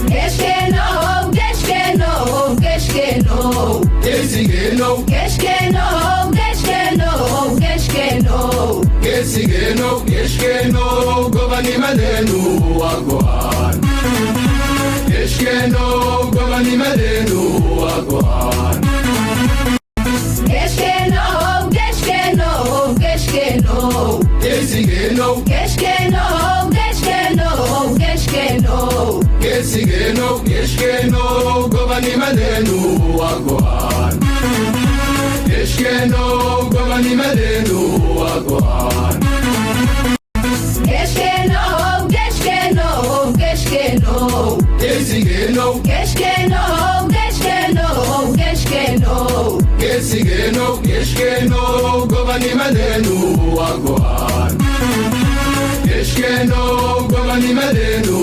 Geshkeno, Geshkeno, Geshkeno, Gesigeno, Geshkeno, Geshkeno, Geshkeno, Gesigeno, Geshkeno, Govani Malenu Wagwan. Geshkeno, Govani Malenu Wagwan. Geshkeno, Geshkeno, Geshkeno, Gesigeno, Geshkeno, Geshkeno, Geshkeno, Gesigeno, Geshkeno, Govani Malenu Wagwan. Geshkeno, Govani Malenu Wagwan. Geshkeno, Geshkeno, Geshkeno, Gesigeno, Geshkeno, Geshkeno, Geshkeno, Gesigeno, Geshkeno, Govani Malenu Wagwan. Geshkeno, Govani Malenu